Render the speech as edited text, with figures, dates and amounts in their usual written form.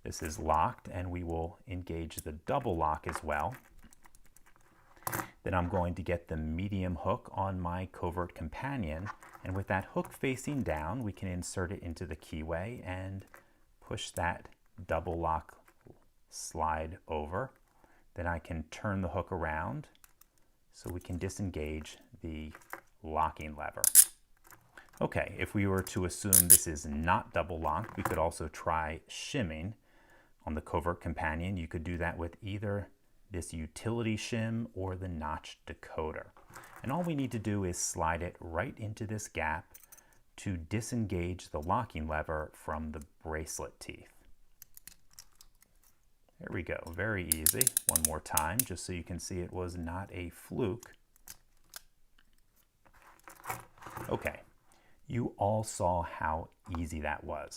This is locked, and we will engage the double lock as well. Then I'm going to get the medium hook on my Covert companion, and with that hook facing down, we can insert it into the keyway and push that double lock slide over. Then I can turn the hook around so we can disengage the locking lever. Okay, if we were to assume this is not double locked, we could also try shimming on the Covert companion. You could do that with either this utility shim or the notch decoder. And all we need to do is slide it right into this gap to disengage the locking lever from the bracelet teeth. There we go, very easy. One more time, just so you can see it was not a fluke. Okay, you all saw how easy that was.